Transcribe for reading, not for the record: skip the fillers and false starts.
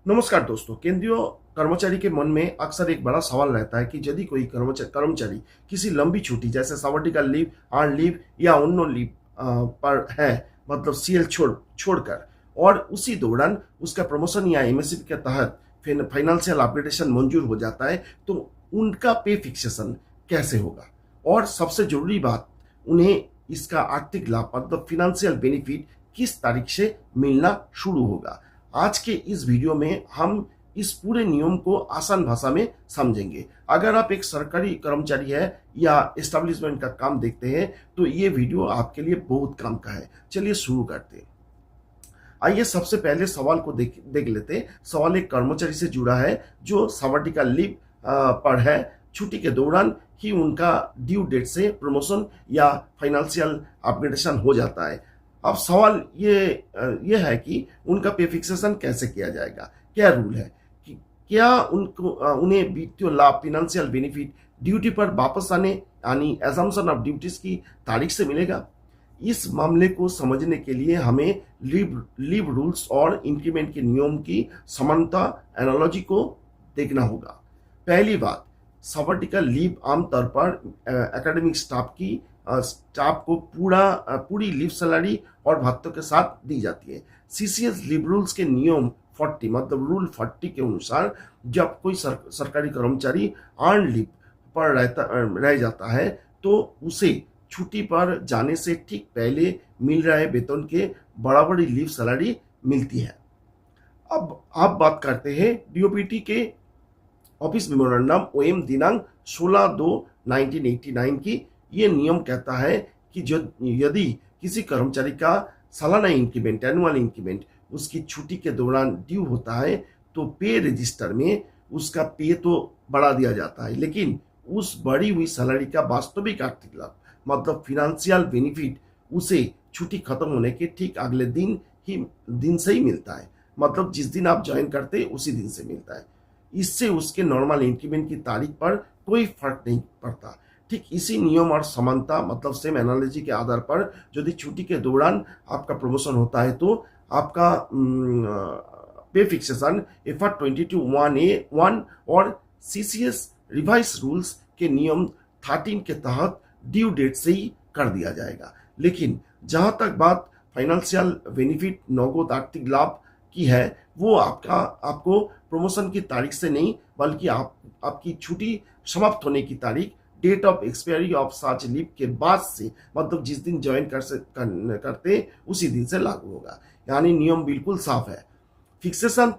नमस्कार दोस्तों। केंद्रीय कर्मचारी के मन में अक्सर एक बड़ा सवाल रहता है कि यदि कोई कर्मचारी किसी लंबी छुट्टी जैसे सैबटिकल लीव, अर्न लीव या अन्य लीव पर है, मतलब सीएल छोड़कर, और उसी दौरान उसका प्रमोशन या एमएसपी के तहत फाइनेंशियल अपग्रेडेशन मंजूर हो जाता है, तो उनका पे फिक्सेशन कैसे होगा। और सबसे जरूरी बात, उन्हें इसका आर्थिक लाभ मतलब फिनेंशियल बेनिफिट किस तारीख से मिलना शुरू होगा। आज के इस वीडियो में हम इस पूरे नियम को आसान भाषा में समझेंगे। अगर आप एक सरकारी कर्मचारी है या एस्टेब्लिशमेंट का काम देखते हैं तो ये वीडियो आपके लिए बहुत काम का है। चलिए शुरू करते हैं। आइए सबसे पहले सवाल को देख लेते हैं। सवाल एक कर्मचारी से जुड़ा है जो सैबटिकल लीव पर है। छुट्टी के दौरान ही उनका ड्यू डेट से प्रमोशन या फाइनेंशियल अपग्रेडेशन हो जाता है। अब सवाल ये है कि उनका पे फिक्सेशन कैसे किया जाएगा। क्या रूल है कि क्या उन्हें वित्तीय लाभ फिनेंशियल बेनिफिट ड्यूटी पर वापस आने यानी एजम्पशन ऑफ ड्यूटीज की तारीख से मिलेगा। इस मामले को समझने के लिए हमें लीव रूल्स और इंक्रीमेंट के नियम की समानता एनालॉजी को देखना होगा। पहली बात, सैबटिकल लीव आमतौर पर एकेडमिक स्टाफ को पूरी लीव सैलरी और भत्तों के साथ दी जाती है। सीसीएस लीव रूल्स के नियम 40 मतलब रूल 40 के अनुसार जब कोई सरकारी कर्मचारी अर्न लीव पर रह जाता है तो उसे छुट्टी पर जाने से ठीक पहले मिल रहे वेतन के बराबरी लीव सैलरी मिलती है। अब आप बात करते हैं डीओपीटी के ऑफिस मेमोरेंडम ओएम दिनांक 16/2/1989 की। ये नियम कहता है कि यदि किसी कर्मचारी का सालाना इंक्रीमेंट एनुअल इंक्रीमेंट उसकी छुट्टी के दौरान ड्यू होता है तो पे रजिस्टर में उसका पे तो बढ़ा दिया जाता है, लेकिन उस बढ़ी हुई सैलरी का वास्तविक आर्थिक लाभ मतलब फिनेंशियल बेनिफिट उसे छुट्टी खत्म होने के ठीक अगले दिन से ही मिलता है। मतलब जिस दिन आप ज्वाइन करते हैं उसी दिन से मिलता है। इससे उसके नॉर्मल इंक्रीमेंट की तारीख पर कोई फर्क नहीं पड़ता। ठीक इसी नियम और समानता मतलब सेम एनालॉजी के आधार पर यदि छुट्टी के दौरान आपका प्रमोशन होता है तो आपका पे फिक्सेशन एफआर 22(1)(a)(1) और सीसीएस रिवाइज रूल्स के नियम 13 के तहत ड्यू डेट से ही कर दिया जाएगा। लेकिन जहां तक बात फाइनेंशियल बेनिफिट नौगोद आर्थिक लाभ की है, वो आपको प्रमोशन की तारीख से नहीं बल्कि आपकी छुट्टी समाप्त होने की तारीख date of expiry of such leave के बाद से मतलब जिस दिन ज्वाइन करते उसी दिन से लागू होगा। यानी नियम बिल्कुल साफ है। फिक्सेशन